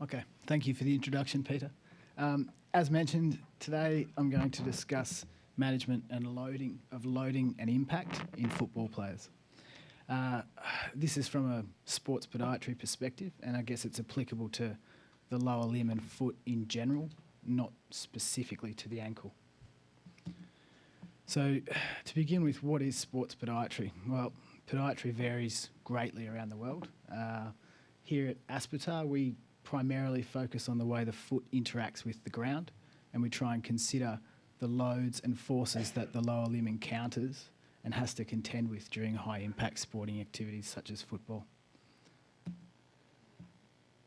Okay, thank you for the introduction, Peter. As mentioned, today I'm going to discuss management and loading and impact in football players. This is from a sports podiatry perspective, and I guess it's applicable to the lower limb and foot in general, not specifically to the ankle. So, to begin with, what is sports podiatry? Well, podiatry varies greatly around the world. Here at Aspetar, we primarily focus on the way the foot interacts with the ground, and we try and consider the loads and forces that the lower limb encounters and has to contend with during high-impact sporting activities such as football.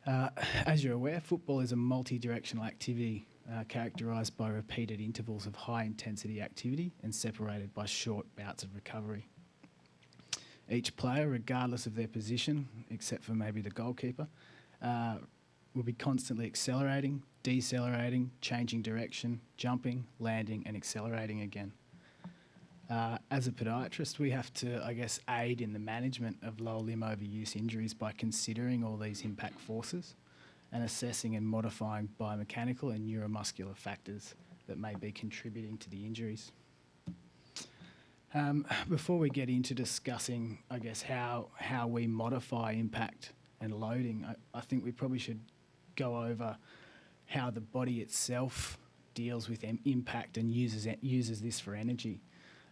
As you're aware, football is a multi-directional activity characterised by repeated intervals of high-intensity activity and separated by short bouts of recovery. Each player, regardless of their position, except for maybe the goalkeeper, will be constantly accelerating, decelerating, changing direction, jumping, landing and accelerating again. As a podiatrist, we have to, aid in the management of lower limb overuse injuries by considering all these impact forces and assessing and modifying biomechanical and neuromuscular factors that may be contributing to the injuries. Before we get into discussing, how we modify impact and loading, I think we probably should go over how the body itself deals with impact and uses this for energy.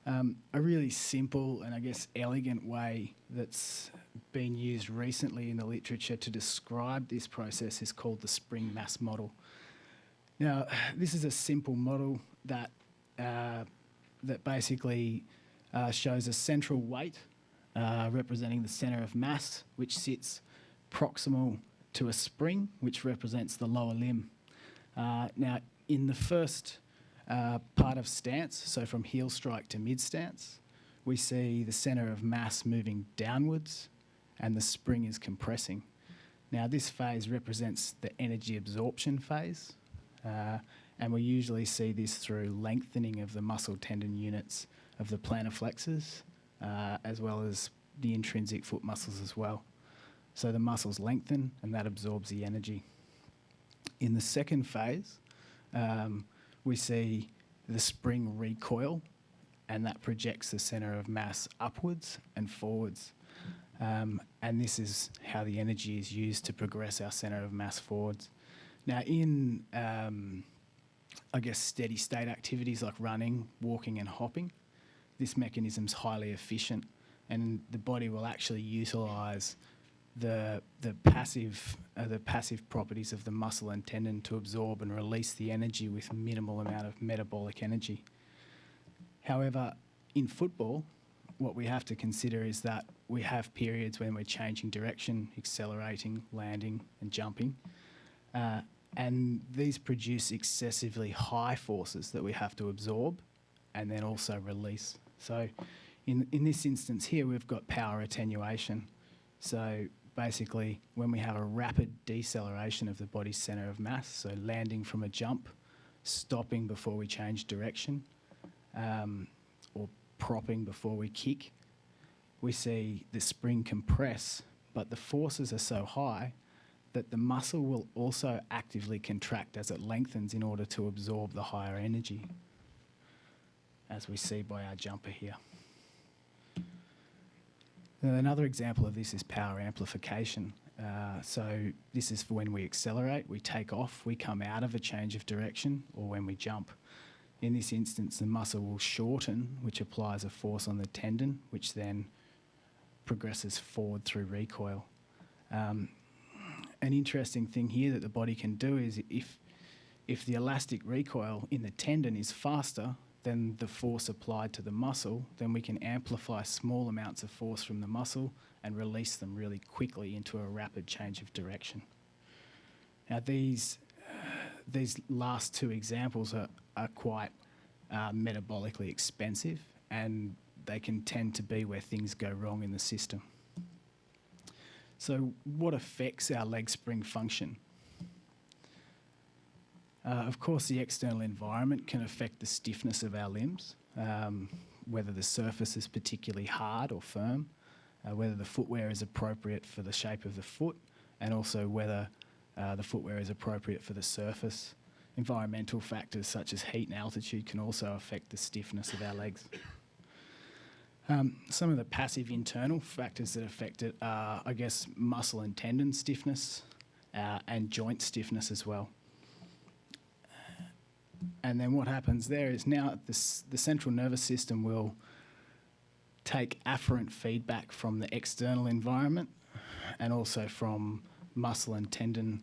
A really simple and elegant way that's been used recently in the literature to describe this process is called the spring mass model. Now, this is a simple model that basically shows a central weight representing the centre of mass, which sits proximal to a spring, which represents the lower limb. Now, in the first part of stance, so from heel strike to mid stance, we see the centre of mass moving downwards and the spring is compressing. Now, this phase represents the energy absorption phase, and we usually see this through lengthening of the muscle tendon units of the plantar flexors, as well as the intrinsic foot muscles as well. So the muscles lengthen and that absorbs the energy. In the second phase, we see the spring recoil, and that projects the centre of mass upwards and forwards. And this is how the energy is used to progress our centre of mass forwards. Now, in steady state activities like running, walking and hopping, this mechanism is highly efficient, and the body will actually utilise the passive properties of the muscle and tendon to absorb and release the energy with minimal amount of metabolic energy. However, in football, what we have to consider is that we have periods when we're changing direction, accelerating, landing and jumping, and these produce excessively high forces that we have to absorb and then also release. So in this instance here, we've got power attenuation. So basically, when we have a rapid deceleration of the body's centre of mass, so landing from a jump, stopping before we change direction, or propping before we kick, we see the spring compress, but the forces are so high that the muscle will also actively contract as it lengthens in order to absorb the higher energy, as we see by our jumper here. Another example of this is power amplification. So this is for when we accelerate, we take off, we come out of a change of direction, or when we jump. In this instance, the muscle will shorten, which applies a force on the tendon, which then progresses forward through recoil. An interesting thing here that the body can do is if the elastic recoil in the tendon is faster than the force applied to the muscle, then we can amplify small amounts of force from the muscle and release them really quickly into a rapid change of direction. Now, these last two examples are quite metabolically expensive, and they can tend to be where things go wrong in the system. So what affects our leg spring function? Of course, the external environment can affect the stiffness of our limbs, whether the surface is particularly hard or firm, whether the footwear is appropriate for the shape of the foot, and also whether the footwear is appropriate for the surface. Environmental factors such as heat and altitude can also affect the stiffness of our legs. Some of the passive internal factors that affect it are, I guess, muscle and tendon stiffness and joint stiffness as well. And then what happens there is now the central nervous system will take afferent feedback from the external environment and also from muscle and tendon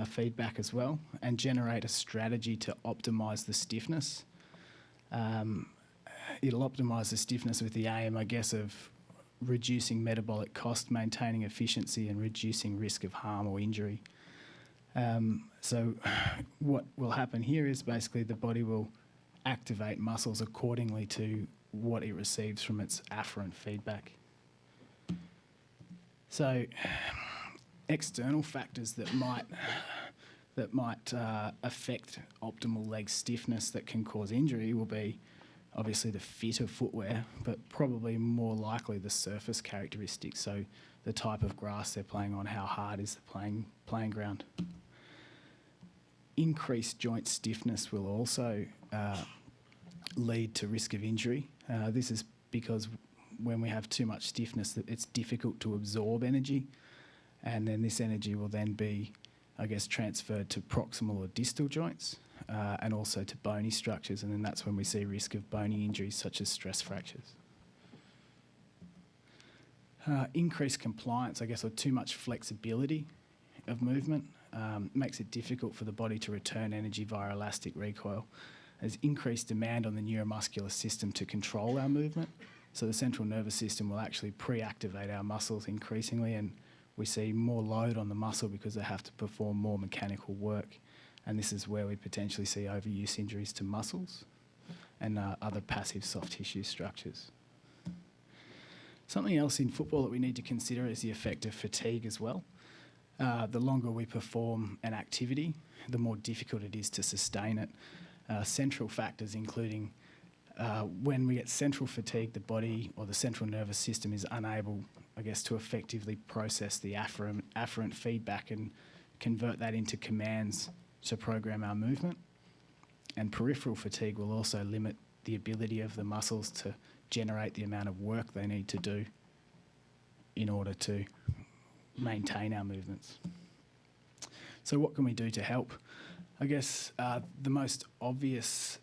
feedback as well, and generate a strategy to optimise the stiffness. It'll optimise the stiffness with the aim, I guess, of reducing metabolic cost, maintaining efficiency and reducing risk of harm or injury. So what will happen here is basically the body will activate muscles accordingly to what it receives from its afferent feedback. So external factors that might affect optimal leg stiffness that can cause injury will be obviously the fit of footwear, but probably more likely the surface characteristics, so the type of grass they're playing on, how hard is the playing ground. Increased joint stiffness will also lead to risk of injury. This is because when we have too much stiffness, it's difficult to absorb energy, and then this energy will then be, I guess, transferred to proximal or distal joints and also to bony structures, and then that's when we see risk of bony injuries such as stress fractures. Increased compliance, I guess, or too much flexibility of movement makes it difficult for the body to return energy via elastic recoil. There's increased demand on the neuromuscular system to control our movement, so the central nervous system will actually pre-activate our muscles increasingly, and we see more load on the muscle because they have to perform more mechanical work, and this is where we potentially see overuse injuries to muscles and other passive soft tissue structures. Something else in football that we need to consider is the effect of fatigue as well. The longer we perform an activity, the more difficult it is to sustain it. Central factors including when we get central fatigue, the body or the central nervous system is unable, I guess, to effectively process the afferent feedback and convert that into commands to program our movement. And peripheral fatigue will also limit the ability of the muscles to generate the amount of work they need to do in order to maintain our movements. So what can we do to help? I guess the most obvious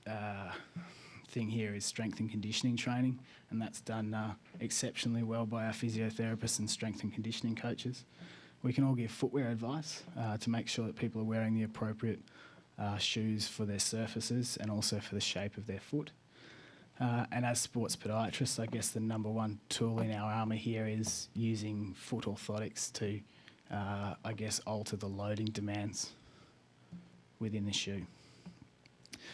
thing here is strength and conditioning training, and that's done exceptionally well by our physiotherapists and strength and conditioning coaches. We can all give footwear advice to make sure that people are wearing the appropriate shoes for their surfaces and also for the shape of their foot. And as sports podiatrists, I guess the number one tool in our armour here is using foot orthotics to, I guess, alter the loading demands within the shoe.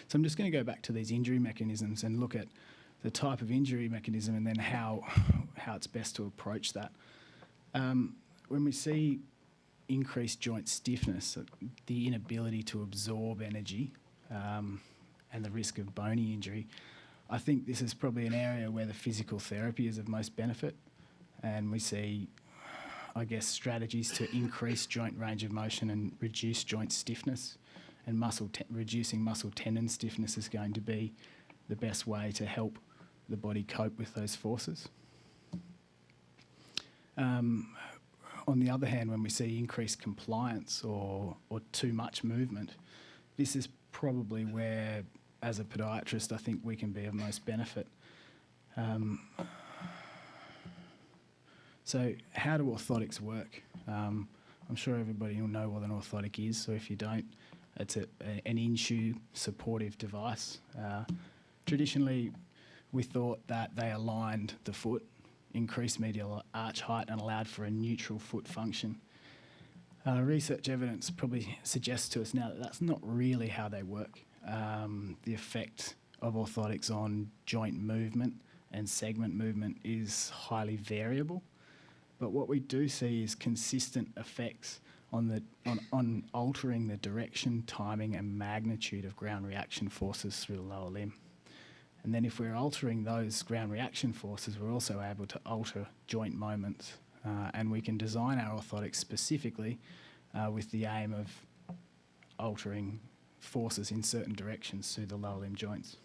So I'm just going to go back to these injury mechanisms and look at the type of injury mechanism and then how it's best to approach that. When we see increased joint stiffness, the inability to absorb energy and the risk of bony injury, I think this is probably an area where the physical therapy is of most benefit, and we see, I guess, strategies to increase joint range of motion and reduce joint stiffness, and reducing muscle tendon stiffness is going to be the best way to help the body cope with those forces. On the other hand, when we see increased compliance or too much movement, this is probably where, as a podiatrist, I think we can be of most benefit. So how do orthotics work? I'm sure everybody will know what an orthotic is, so if you don't, it's an in-shoe supportive device. Traditionally, we thought that they aligned the foot, increased medial arch height and allowed for a neutral foot function. Research evidence probably suggests to us now that that's not really how they work. The effect of orthotics on joint movement and segment movement is highly variable, but what we do see is consistent effects on altering the direction, timing and magnitude of ground reaction forces through the lower limb. And then if we're altering those ground reaction forces, we're also able to alter joint moments, and we can design our orthotics specifically with the aim of altering forces in certain directions through the lower limb joints.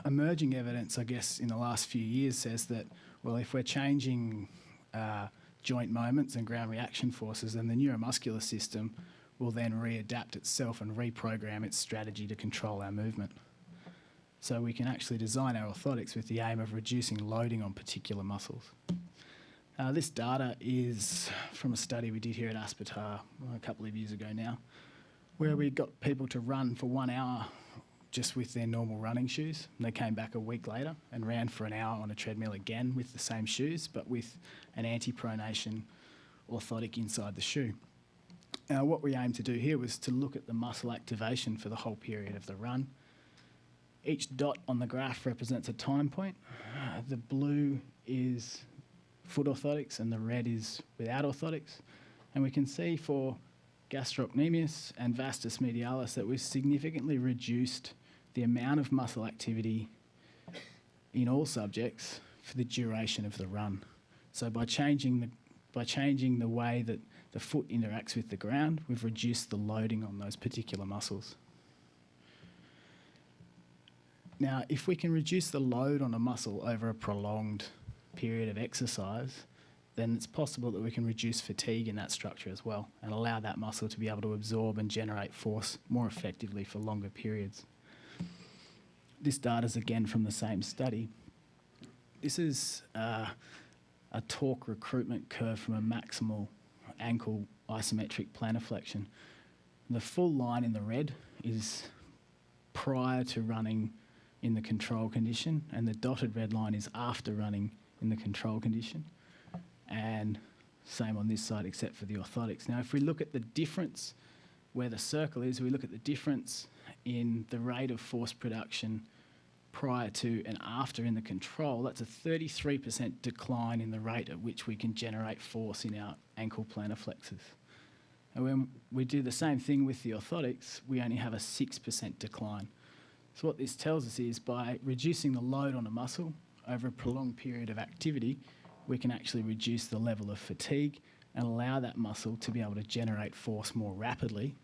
Emerging evidence, I guess, in the last few years says that, well, if we're changing joint moments and ground reaction forces, then the neuromuscular system will then readapt itself and reprogram its strategy to control our movement. So we can actually design our orthotics with the aim of reducing loading on particular muscles. This data is from a study we did here at Aspetar a couple of years ago now, where we got people to run for 1 hour just with their normal running shoes. And they came back a week later and ran for an hour on a treadmill again with the same shoes, but with an anti-pronation orthotic inside the shoe. What we aimed to do here was to look at the muscle activation for the whole period of the run. Each dot on the graph represents a time point. The blue is foot orthotics and the red is without orthotics. And we can see for gastrocnemius and vastus medialis that we've significantly reduced the amount of muscle activity in all subjects for the duration of the run. So by changing the way that the foot interacts with the ground, we've reduced the loading on those particular muscles. Now, if we can reduce the load on a muscle over a prolonged period of exercise, then it's possible that we can reduce fatigue in that structure as well and allow that muscle to be able to absorb and generate force more effectively for longer periods. This data is again from the same study. This is a torque recruitment curve from a maximal ankle isometric plantar flexion. The full line in the red is prior to running in the control condition, and the dotted red line is after running in the control condition. And same on this side except for the orthotics. Now, if we look at the difference where the circle is, we look at the difference in the rate of force production prior to and after in the control. That's a 33% decline in the rate at which we can generate force in our ankle plantar flexors. And when we do the same thing with the orthotics, we only have a 6% decline. So what this tells us is by reducing the load on a muscle over a prolonged period of activity, we can actually reduce the level of fatigue and allow that muscle to be able to generate force more rapidly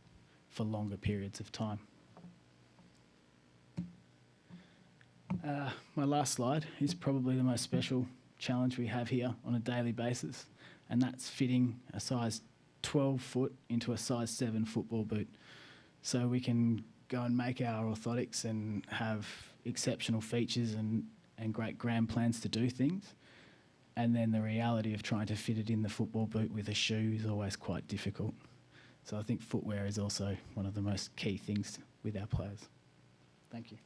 for longer periods of time. My last slide is probably the most special challenge we have here on a daily basis, and that's fitting a size 12 foot into a size 7 football boot. So we can go and make our orthotics and have exceptional features and great grand plans to do things. And then the reality of trying to fit it in the football boot with a shoe is always quite difficult. So I think footwear is also one of the most key things with our players. Thank you.